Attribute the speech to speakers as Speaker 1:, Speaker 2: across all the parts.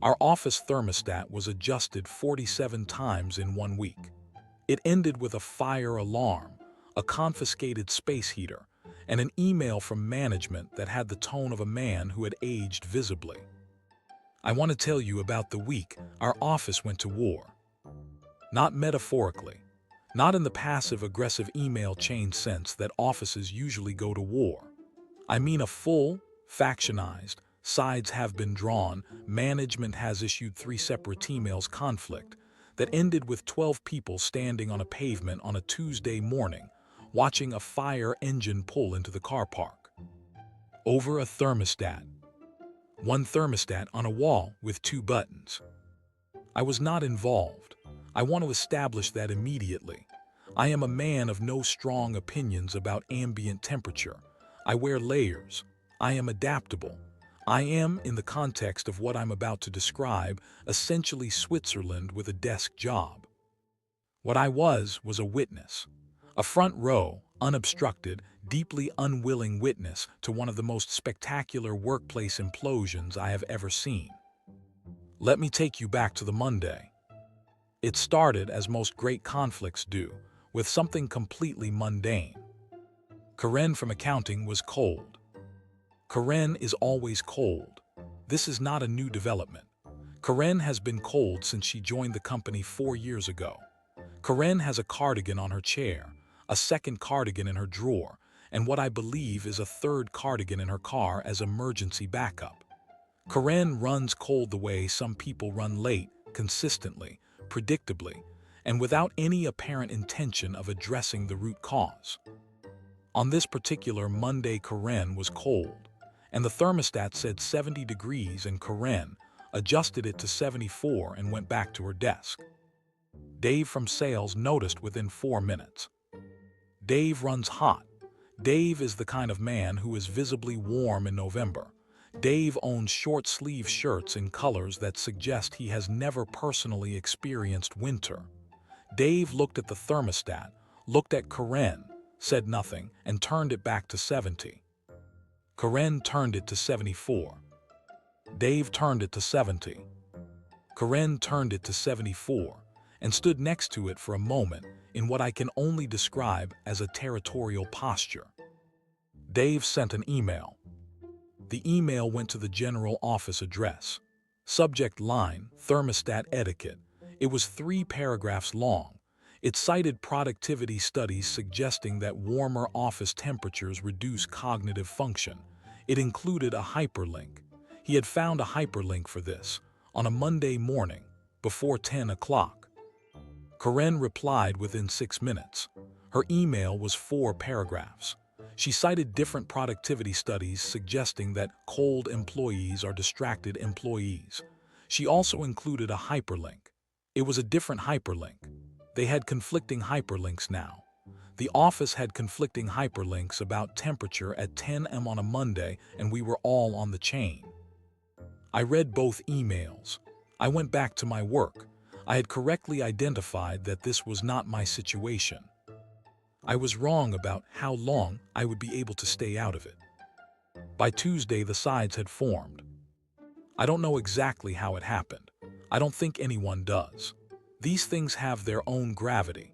Speaker 1: Our office thermostat was adjusted 47 times in 1 week. It ended with a fire alarm, a confiscated space heater, and an email from management that had the tone of a man who had aged visibly. I want to tell you about the week our office went to war. Not metaphorically, not in the passive-aggressive email chain sense that offices usually go to war. I mean a full, factionized, sides have been drawn, management has issued 3 separate emails conflict that ended with 12 people standing on a pavement on a Tuesday morning, watching a fire engine pull into the car park. Over a thermostat. One thermostat on a wall with 2 buttons. I was not involved. I want to establish that immediately. I am a man of no strong opinions about ambient temperature. I wear layers. I am adaptable. I am, in the context of what I'm about to describe, essentially Switzerland with a desk job. What I was a witness. A front row, unobstructed, deeply unwilling witness to one of the most spectacular workplace implosions I have ever seen. Let me take you back to the Monday. It started, as most great conflicts do, with something completely mundane. Karen from accounting was cold. Karen is always cold. This is not a new development. Karen has been cold since she joined the company 4 years ago. Karen has a cardigan on her chair, a second cardigan in her drawer, and what I believe is a third cardigan in her car as emergency backup. Karen runs cold the way some people run late, consistently, predictably, and without any apparent intention of addressing the root cause. On this particular Monday, Karen was cold, and the thermostat said 70 degrees, and Karen adjusted it to 74 and went back to her desk. Dave from sales noticed within 4 minutes. Dave runs hot. Dave is the kind of man who is visibly warm in November. Dave owns short-sleeve shirts in colors that suggest he has never personally experienced winter. Dave looked at the thermostat, looked at Karen, said nothing, and turned it back to 70. Karen turned it to 74. Dave turned it to 70. Karen turned it to 74 and stood next to it for a moment in what I can only describe as a territorial posture. Dave sent an email. The email went to the general office address. Subject line, thermostat etiquette. It was 3 paragraphs long. It cited productivity studies suggesting that warmer office temperatures reduce cognitive function. It included a hyperlink. He had found a hyperlink for this on a Monday morning before 10 o'clock. Karen replied within 6 minutes. Her email was 4 paragraphs. She cited different productivity studies suggesting that cold employees are distracted employees. She also included a hyperlink. It was a different hyperlink. They had conflicting hyperlinks now. The office had conflicting hyperlinks about temperature at 10 a.m. on a Monday, and we were all on the chain. I read both emails. I went back to my work. I had correctly identified that this was not my situation. I was wrong about how long I would be able to stay out of it. By Tuesday, the sides had formed. I don't know exactly how it happened. I don't think anyone does. These things have their own gravity.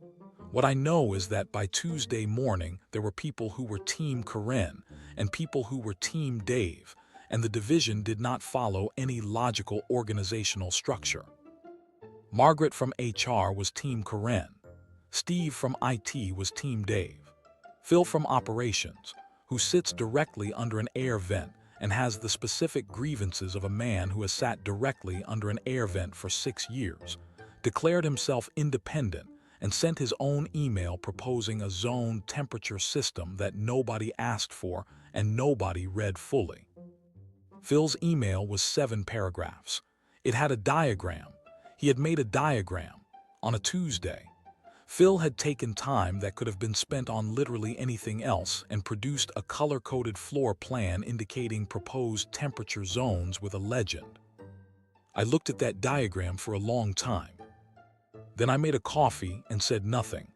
Speaker 1: What I know is that by Tuesday morning, there were people who were Team Karen and people who were Team Dave, and the division did not follow any logical organizational structure. Margaret from HR was Team Karen. Steve from IT was Team Dave. Phil from Operations, who sits directly under an air vent and has the specific grievances of a man who has sat directly under an air vent for 6 years, declared himself independent and sent his own email proposing a zone temperature system that nobody asked for and nobody read fully. Phil's email was 7 paragraphs. It had a diagram. He had made a diagram on a Tuesday. Phil had taken time that could have been spent on literally anything else and produced a color-coded floor plan indicating proposed temperature zones with a legend. I looked at that diagram for a long time. Then I made a coffee and said nothing.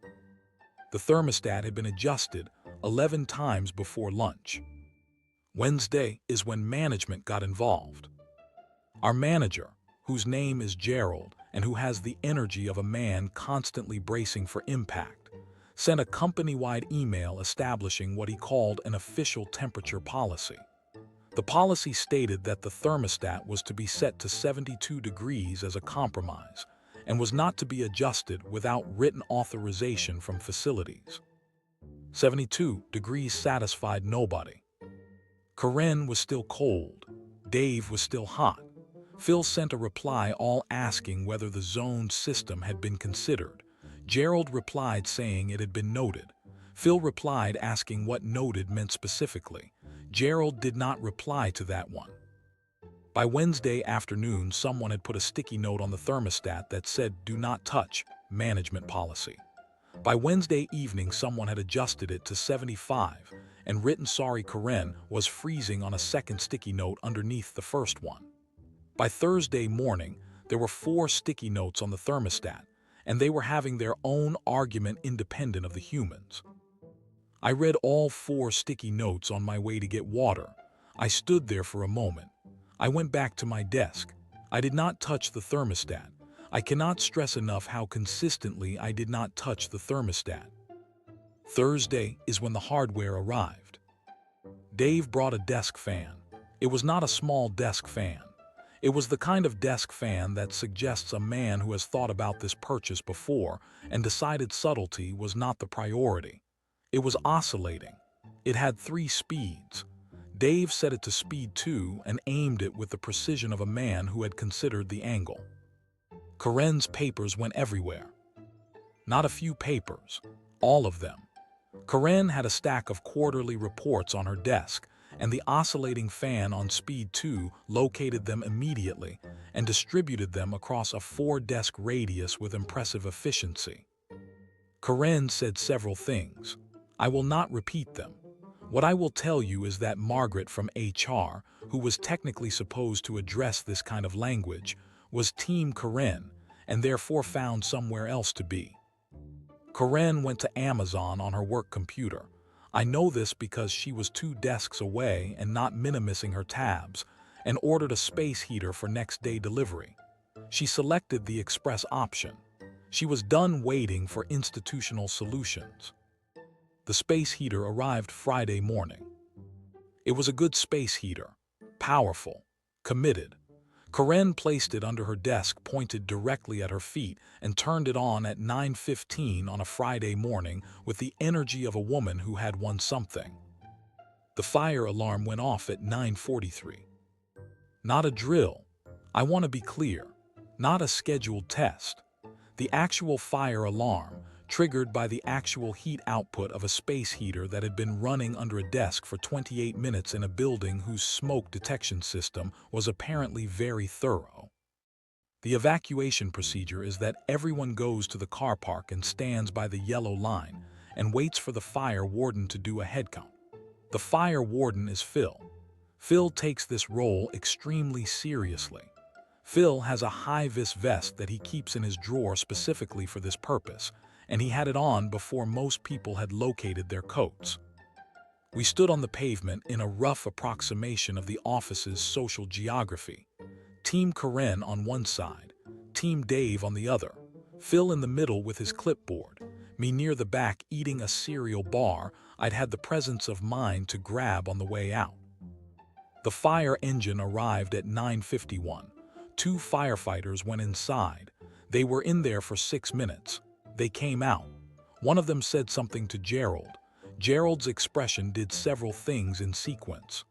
Speaker 1: The thermostat had been adjusted 11 times before lunch. Wednesday is when management got involved. Our manager, whose name is Gerald and who has the energy of a man constantly bracing for impact, sent a company-wide email establishing what he called an official temperature policy. The policy stated that the thermostat was to be set to 72 degrees as a compromise and was not to be adjusted without written authorization from facilities. 72 degrees satisfied nobody. Karen was still cold. Dave was still hot. Phil sent a reply all asking whether the zone system had been considered. Gerald replied saying it had been noted. Phil replied asking what noted meant specifically. Gerald did not reply to that one. By Wednesday afternoon, someone had put a sticky note on the thermostat that said, "Do not touch, management policy." By Wednesday evening, someone had adjusted it to 75 and written "Sorry Karen" was freezing on a second sticky note underneath the first one. By Thursday morning, there were 4 sticky notes on the thermostat, and they were having their own argument independent of the humans. I read all 4 sticky notes on my way to get water. I stood there for a moment. I went back to my desk. I did not touch the thermostat. I cannot stress enough how consistently I did not touch the thermostat. Thursday is when the hardware arrived. Dave brought a desk fan. It was not a small desk fan. It was the kind of desk fan that suggests a man who has thought about this purchase before and decided subtlety was not the priority. It was oscillating. It had 3 speeds. Dave set it to speed 2 and aimed it with the precision of a man who had considered the angle. Karen's papers went everywhere. Not a few papers, all of them. Karen had a stack of quarterly reports on her desk, and the oscillating fan on speed 2 located them immediately and distributed them across a 4-desk radius with impressive efficiency. Karen said several things. I will not repeat them. What I will tell you is that Margaret from HR, who was technically supposed to address this kind of language, was Team Karen and therefore found somewhere else to be. Karen went to Amazon on her work computer. I know this because she was 2 desks away and not minimizing her tabs, and ordered a space heater for next day delivery. She selected the express option. She was done waiting for institutional solutions. The space heater arrived Friday morning. It was a good space heater, powerful, committed. Karen placed it under her desk, pointed directly at her feet, and turned it on at 9:15 on a Friday morning with the energy of a woman who had won something. The fire alarm went off at 9:43. Not a drill. I want to be clear. Not a scheduled test. The actual fire alarm, triggered by the actual heat output of a space heater that had been running under a desk for 28 minutes in a building whose smoke detection system was apparently very thorough. The evacuation procedure is that everyone goes to the car park and stands by the yellow line and waits for the fire warden to do a head count. The fire warden is Phil. Phil takes this role extremely seriously. Phil has a high-vis vest that he keeps in his drawer specifically for this purpose, and he had it on before most people had located their coats. We stood on the pavement in a rough approximation of the office's social geography. Team Karen on one side, Team Dave on the other, Phil in the middle with his clipboard, me near the back eating a cereal bar I'd had the presence of mind to grab on the way out. The fire engine arrived at 9:51. 2 firefighters went inside. They were in there for 6 minutes. They came out. One of them said something to Gerald. Gerald's expression did several things in sequence.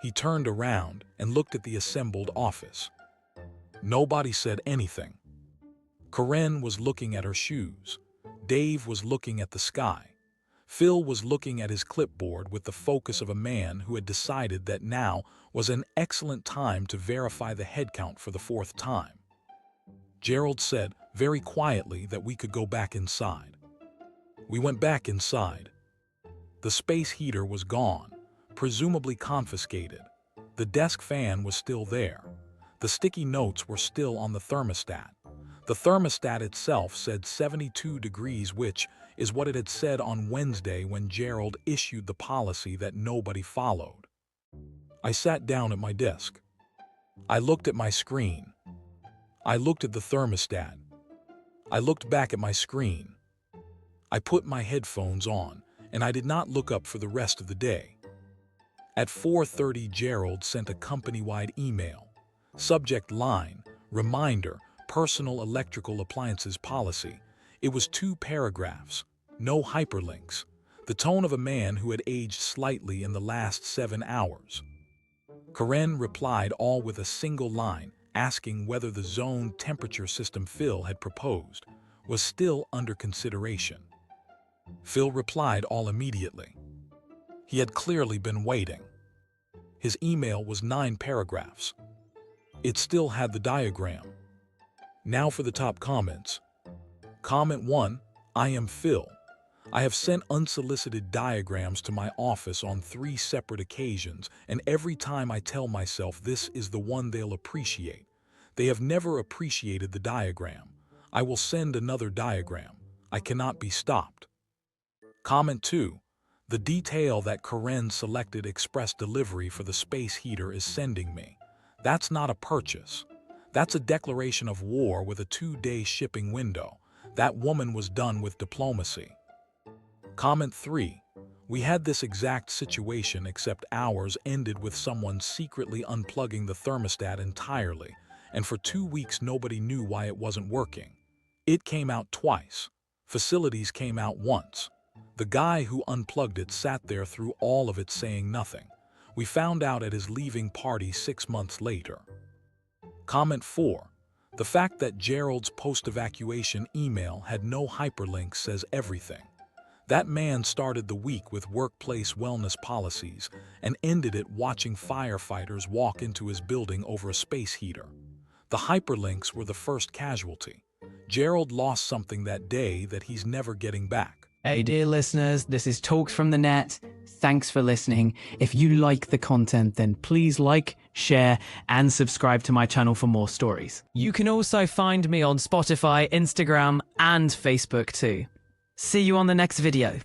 Speaker 1: He turned around and looked at the assembled office. Nobody said anything. Karen was looking at her shoes. Dave was looking at the sky. Phil was looking at his clipboard with the focus of a man who had decided that now was an excellent time to verify the head count for the 4th time. Gerald said very quietly that we could go back inside. We went back inside. The space heater was gone, presumably confiscated. The desk fan was still there. The sticky notes were still on the thermostat. The thermostat itself said 72 degrees, which is what it had said on Wednesday when Gerald issued the policy that nobody followed. I sat down at my desk. I looked at my screen. I looked at the thermostat. I looked back at my screen. I put my headphones on, and I did not look up for the rest of the day. At 4:30, Gerald sent a company-wide email. Subject line, reminder, personal electrical appliances policy. It was 2 paragraphs, no hyperlinks, the tone of a man who had aged slightly in the last 7 hours. Karen replied all with a single line, asking whether the zone temperature system Phil had proposed was still under consideration. Phil replied all immediately. He had clearly been waiting. His email was 9 paragraphs. It still had the diagram. Now for the top comments. Comment 1, I am Phil. I have sent unsolicited diagrams to my office on 3 separate occasions, and every time I tell myself this is the one they'll appreciate. They have never appreciated the diagram. I will send another diagram. I cannot be stopped. Comment 2. The detail that Karen selected express delivery for the space heater is sending me. That's not a purchase. That's a declaration of war with a 2-day shipping window. That woman was done with diplomacy. Comment 3. We had this exact situation except ours ended with someone secretly unplugging the thermostat entirely, and for 2 weeks nobody knew why it wasn't working. It came out twice. Facilities came out once. The guy who unplugged it sat there through all of it saying nothing. We found out at his leaving party 6 months later. Comment 4. The fact that Gerald's post-evacuation email had no hyperlinks says everything. That man started the week with workplace wellness policies and ended it watching firefighters walk into his building over a space heater. The hyperlinks were the first casualty. Gerald lost something that day that he's never getting back.
Speaker 2: Hey dear listeners, this is Talks from the Net. Thanks for listening. If you like the content, then please like, share, and subscribe to my channel for more stories. You can also find me on Spotify, Instagram, and Facebook too. See you on the next video.